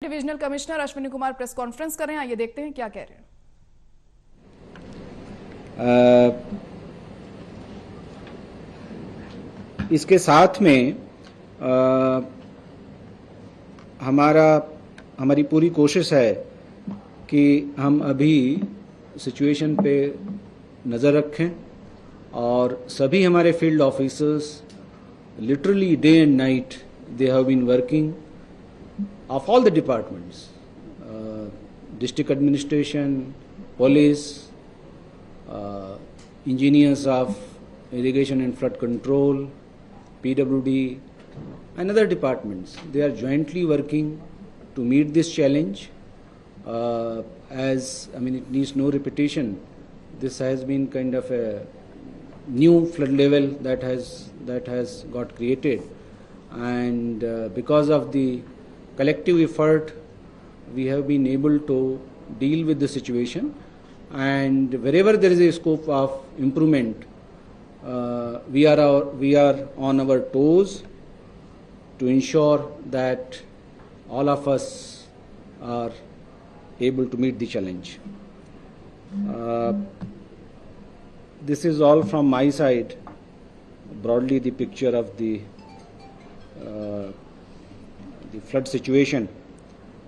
Divisional commissioner Ashwini Kumar press conference कर रहे हैं, आइए देखते हैं क्या कह रहे हैं। इसके साथ में हमारी पूरी कोशिश है कि हम अभी सिचुएशन पे नज़र रखें और सभी हमारे field officers literally day and night they have been working of all the departments, district administration, police, engineers of irrigation and flood control, PWD, and other departments. They are jointly working to meet this challenge. It needs no repetition. This has been kind of a new flood level that has got created, and because of the collective effort, we have been able to deal with the situation, and wherever there is a scope of improvement, we are on our toes to ensure that all of us are able to meet the challenge. This is all from my side, broadly the picture of the flood situation.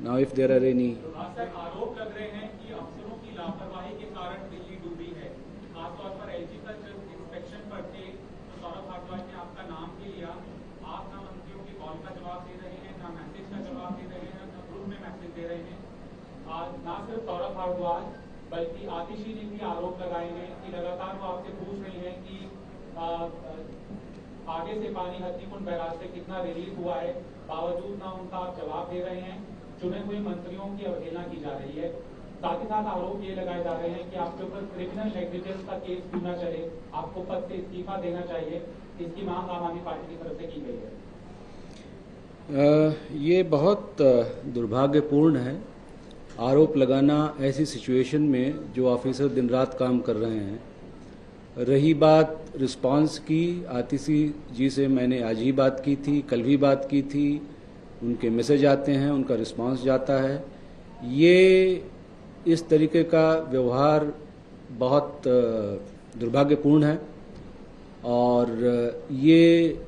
Now if there are any sir आरोप लग रहे हैं कि अफसरों की लापरवाही के कारण दिल्ली डूबी है, खासतौर पर एलजी का जब इंस्पेक्शन पर थे तो सौरभ भारद्वाज ने आपका नाम भी लिया। आप ना मंत्रियों की कॉल का जवाब दे रहे हैं, ना मैसेज का जवाब दे रहे हैं, ना ग्रुप में मैसेज दे रहे हैं। ना सिर्फ सौरभ भारद्वाज बल्कि आतिशी ने भी आरोप लगाए हैं कि लगातार वो आपसे पूछ रही हैं कि आगे से पानी हथनीकुंड बैराज से कितना रिलीज हुआ है, बावजूद ना उनका आप जवाब दे रहे हैं। चुने हुए मंत्रियों की अवहेलना की जा रही है। साथ ही साथ आरोप ये लगाए जा रहे हैं कि आपके ऊपर क्रिमिनल नेग्लिजेंस का केस क्यों ना चले, आपको पद से इस्तीफा देना चाहिए। इसकी मांग आम आदमी पार्टी की तरफ से की गई है। ये बहुत दुर्भाग्यपूर्ण है आरोप लगाना ऐसी सिचुएशन में जो ऑफिसर दिन रात काम कर रहे हैं। रही बात रिस्पांस की, आतिशी जी से मैंने आज ही बात की थी, कल भी बात की थी, उनके मैसेज आते हैं, उनका रिस्पांस जाता है। ये इस तरीके का व्यवहार बहुत दुर्भाग्यपूर्ण है और ये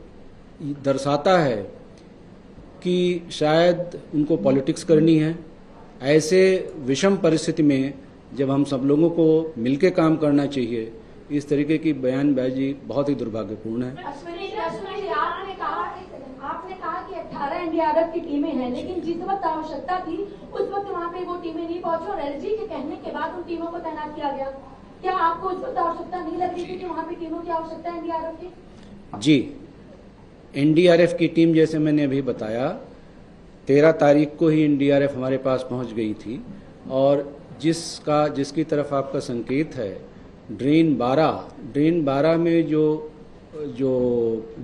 दर्शाता है कि शायद उनको पॉलिटिक्स करनी है। ऐसे विषम परिस्थिति में जब हम सब लोगों को मिलकर काम करना चाहिए, इस तरीके की बयानबाजी बहुत ही दुर्भाग्यपूर्ण है। आपने कहा कि 18 एनडीआरएफ की टीमें हैं, लेकिन जिस वक्त आवश्यकता थी उस वक्त वहाँ पे वो टीमें नहीं पहुंची और एलजी के कहने के बाद उन टीमों को तैनात किया गया। क्या आपको उस वक्त आवश्यकता नहीं लग रही थी कि वहाँ पे टीमों की आवश्यकता है एनडीआरएफ की? जी, एनडीआरएफ की टीम जैसे मैंने अभी बताया 13 तारीख को ही एनडीआरएफ हमारे पास पहुंच गई थी और जिसकी तरफ आपका संकेत है ड्रेन 12 में जो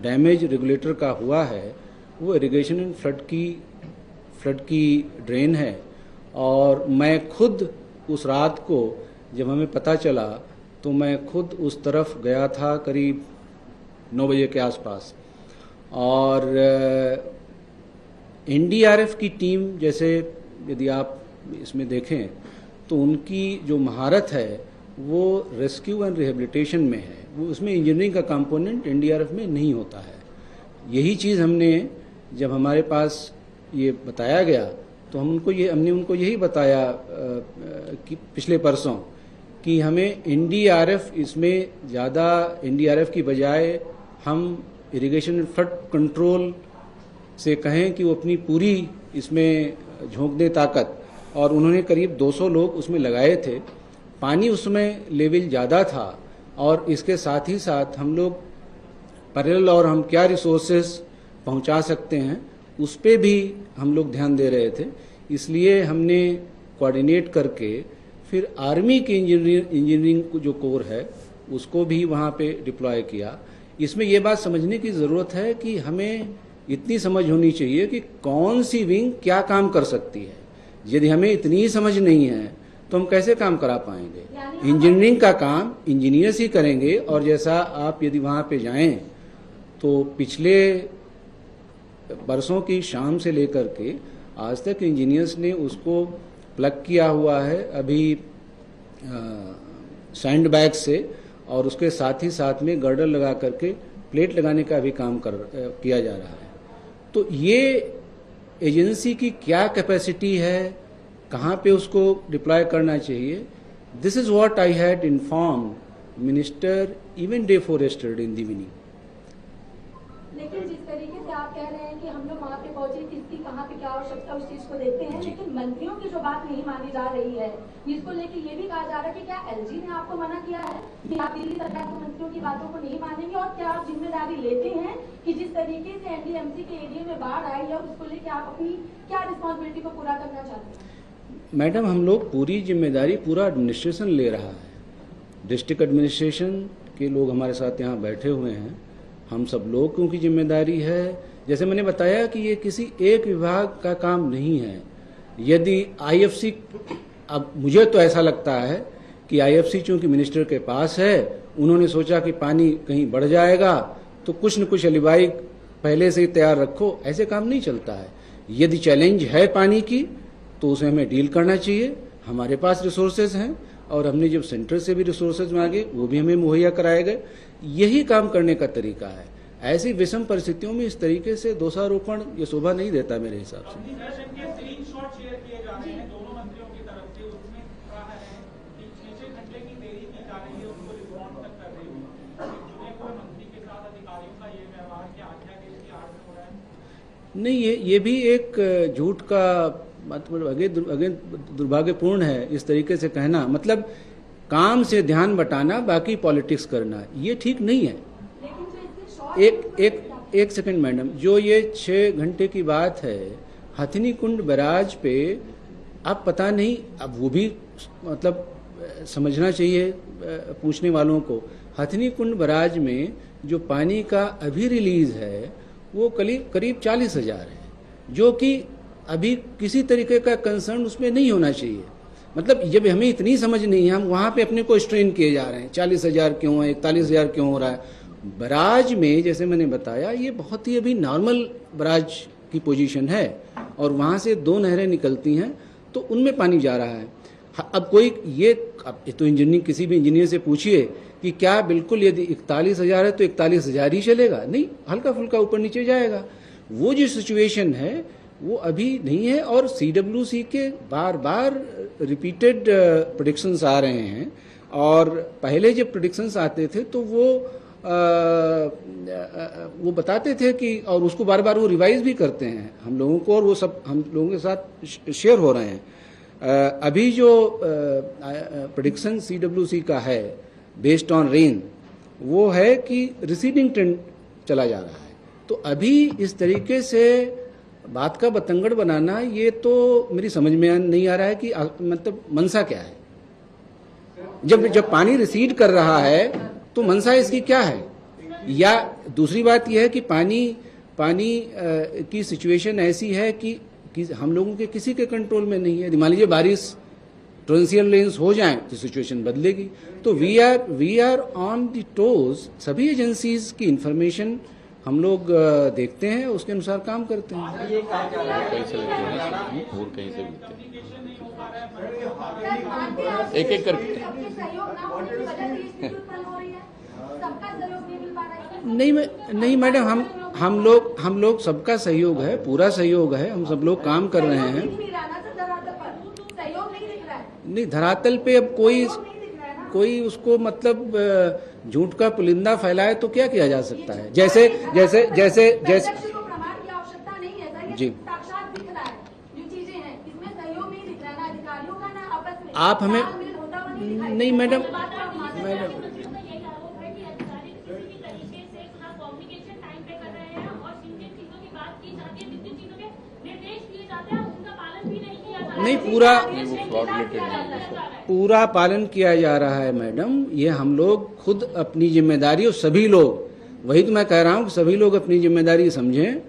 डैमेज रेगुलेटर का हुआ है वो इरिगेशन एंड फ्लड की ड्रेन है। और मैं खुद उस रात को जब हमें पता चला तो मैं खुद उस तरफ गया था करीब 9 बजे के आसपास। और एनडीआरएफ की टीम जैसे यदि आप इसमें देखें तो उनकी जो महारत है वो रेस्क्यू एंड रिहेबिलिटेशन में है, वो उसमें इंजीनियरिंग का कंपोनेंट एनडीआरएफ में नहीं होता है। यही चीज़ हमने जब हमारे पास ये बताया गया तो हमने उनको यही बताया कि पिछले परसों कि हमें एनडीआरएफ इसमें ज़्यादा एनडीआरएफ की बजाय हम इरिगेशन एंड फ्लड कंट्रोल से कहें कि वो अपनी पूरी इसमें झोंक दें ताकत। और उन्होंने करीब 200 लोग उसमें लगाए थे। पानी उसमें लेवल ज़्यादा था और इसके साथ ही साथ हम लोग पैरेलल और हम क्या रिसोर्सेज पहुंचा सकते हैं उस पे भी हम लोग ध्यान दे रहे थे। इसलिए हमने कोऑर्डिनेट करके फिर आर्मी के इंजीनियरिंग जो कोर है उसको भी वहाँ पे डिप्लॉय किया। इसमें ये बात समझने की ज़रूरत है कि हमें इतनी समझ होनी चाहिए कि कौन सी विंग क्या काम कर सकती है। यदि हमें इतनी समझ नहीं है तो हम कैसे काम करा पाएंगे। इंजीनियरिंग का काम इंजीनियर्स ही करेंगे। और जैसा आप यदि वहाँ पे जाएं तो पिछले बरसों की शाम से लेकर के आज तक इंजीनियर्स ने उसको प्लग किया हुआ है अभी सैंड बैग से, और उसके साथ ही साथ में गर्डर लगा करके प्लेट लगाने का भी काम किया जा रहा है। तो ये एजेंसी की क्या कैपेसिटी है, कहाँ पे उसको डिप्लॉय करना चाहिए, this is what I had inform minister even day forester in the evening. लेकिन जिस तरीके से आप कह रहे हैं कि हम लोग वहाँ पे पहुंचे, किसकी कहाँ पे क्या आवश्यकता उस चीज को देखते हैं, लेकिन मंत्रियों की जो बात नहीं मानी जा रही है, जिसको लेके ये भी कहा जा रहा है कि क्या एलजी ने आपको मना किया है कि आप दिल्ली सरकार के मंत्रियों की बातों को नहीं मानेंगे, और क्या आप जिम्मेदारी लेते हैं कि जिस तरीके से एनडीएमसी के एरिया में बाढ़ आई है उसको लेके आप अपनी क्या रिस्पॉन्सिबिलिटी को पूरा करना चाहते हैं? मैडम, हम लोग पूरी जिम्मेदारी, पूरा एडमिनिस्ट्रेशन ले रहा है। डिस्ट्रिक्ट एडमिनिस्ट्रेशन के लोग हमारे साथ यहाँ बैठे हुए हैं, हम सब लोगों की जिम्मेदारी है। जैसे मैंने बताया कि ये किसी एक विभाग का काम नहीं है। यदि आईएफसी, अब मुझे तो ऐसा लगता है कि आईएफसी चूंकि मिनिस्टर के पास है, उन्होंने सोचा कि पानी कहीं बढ़ जाएगा तो कुछ न कुछ अलीबाई पहले से ही तैयार रखो, ऐसे काम नहीं चलता है। यदि चैलेंज है पानी की तो उसे हमें डील करना चाहिए। हमारे पास रिसोर्सेज हैं और हमने जब सेंटर से भी रिसोर्सेज मांगे वो भी हमें मुहैया कराए गए। यही काम करने का तरीका है। ऐसी विषम परिस्थितियों में इस तरीके से दोषारोपण ये शोभा नहीं देता मेरे हिसाब से। सेशन के स्क्रीनशॉट शेयर किए जा रहे हैं दोनों मंत्रियों की तरफ से, उसमें कहा है कि 6 घंटे की देरी की जा रही है उनको रिस्पॉन्ड तक कर रही है। चुने हुए मंत्री के साथ अधिकारियों का ये व्यवहार क्या आज्ञा देश की आड़ में हो रहा है? नहीं, ये भी एक झूठ का मतलब अगे दुर्भाग्यपूर्ण है इस तरीके से कहना। मतलब काम से ध्यान बटाना, बाकी पॉलिटिक्स करना, ये ठीक नहीं है। एक सेकंड मैडम, जो ये 6 घंटे की बात है हथनी कुंड बैराज पे, अब पता नहीं, अब वो भी मतलब समझना चाहिए पूछने वालों को। हथनी कुंड बैराज में जो पानी का अभी रिलीज है वो करीब 40,000 है, जो कि अभी किसी तरीके का कंसर्न उसमें नहीं होना चाहिए। मतलब जब हमें इतनी समझ नहीं है, हम वहां पे अपने को स्ट्रेन किए जा रहे हैं, 40,000 क्यों है, 41,000 क्यों हो रहा है। बराज में जैसे मैंने बताया ये बहुत ही अभी नॉर्मल बराज की पोजीशन है और वहां से 2 नहरें निकलती हैं तो उनमें पानी जा रहा है। अब कोई ये तो इंजीनियर, किसी भी इंजीनियर से पूछिए कि क्या बिल्कुल यदि 41,000 है तो 41,000 ही चलेगा? नहीं, हल्का फुल्का ऊपर नीचे जाएगा। वो जो सिचुएशन है वो अभी नहीं है। और सीडब्ल्यूसी के बार बार रिपीटेड प्रेडिक्शंस आ रहे हैं, और पहले जब प्रेडिक्शंस आते थे तो वो बताते थे कि, और उसको बार बार वो रिवाइज भी करते हैं हम लोगों को, और वो सब हम लोगों के साथ शेयर हो रहे हैं। अभी जो प्रेडिक्शन सीडब्ल्यूसी का है बेस्ड ऑन रेन, वो है कि रिसीडिंग ट्रेंड चला जा रहा है। तो अभी इस तरीके से बात का बतंगड़ बनाना, ये तो मेरी समझ में नहीं आ रहा है कि मतलब मनसा क्या है। जब पानी रिसीड कर रहा है तो मनसा इसकी क्या है? या दूसरी बात यह है कि पानी की सिचुएशन ऐसी है कि हम लोगों के किसी के कंट्रोल में नहीं है। मान लीजिए बारिश, टॉरेंशियल रेन्स हो जाएं तो सिचुएशन बदलेगी। तो we are on the toes. सभी एजेंसीज की इंफॉर्मेशन हम लोग देखते हैं, उसके अनुसार काम करते हैं। एक एक करके नहीं मैडम, हम लोग सबका सहयोग है, पूरा सहयोग है, हम सब लोग काम कर रहे हैं। नहीं, धरातल पे अब कोई उसको मतलब झूठ का पुलिंदा फैलाए तो क्या किया जा सकता है? जैसे जी, आप हमें नहीं मैडम नहीं, पूरा पालन किया जा रहा है मैडम। ये हम लोग खुद अपनी जिम्मेदारी, और सभी लोग, वही तो मैं कह रहा हूँ कि सभी लोग अपनी जिम्मेदारी समझें,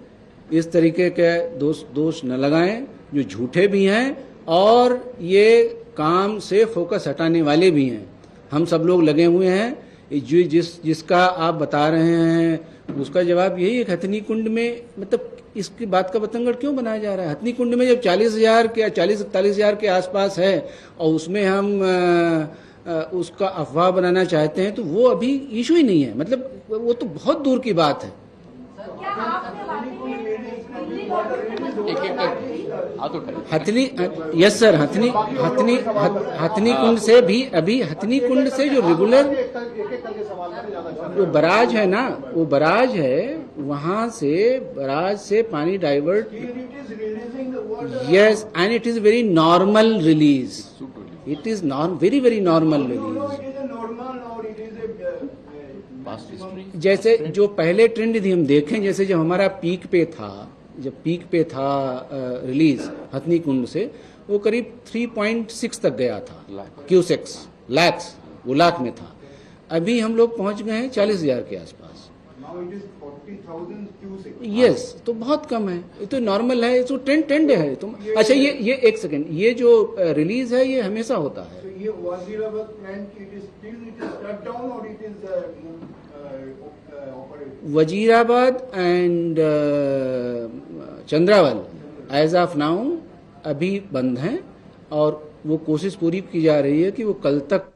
इस तरीके के दोष न लगाएं जो झूठे भी हैं और ये काम से फोकस हटाने वाले भी हैं। हम सब लोग लगे हुए हैं। जिसका आप बता रहे हैं उसका जवाब यही है। हथनी कुंड में मतलब इसकी बात का बतंगड़ क्यों बनाया जा रहा है? हथनी कुंड में जब 40,000 के 40-41,000 के आसपास है और उसमें हम उसका अफवाह बनाना चाहते हैं तो वो अभी इशू ही नहीं है, मतलब वो तो बहुत दूर की बात है। क्या आपने वाकई में दिल्ली गवर्नमेंट एक एक कर हाथ उठाइए। हथनी, यस सर, हथनी कुंड से भी अभी हथनी कुंड से जो रेगुलर वो बराज है ना, वो बराज है, वहां से बराज से पानी divert, yes, and it is very normal release, it is very very normal release. Past history जैसे जो पहले ट्रेंड यदि हम देखें, जैसे जब हमारा पीक पे था, जब पीक पे था रिलीज हथनी कुंड से, वो करीब 3.6 तक गया था क्यूसेक्स, लैक्स, वो लाख में था। अभी हम लोग पहुंच गए हैं 40,000 के आसपास। यस, तो बहुत कम है, ये तो नॉर्मल है, तो ट्रेंड है। तो अच्छा, ये एक सेकंड, ये जो रिलीज है ये हमेशा होता है। ये Wazirabad plant it is shut down और it is operating. Wazirabad and Chandrawal as of now अभी बंद हैं और वो कोशिश पूरी की जा रही है कि वो कल तक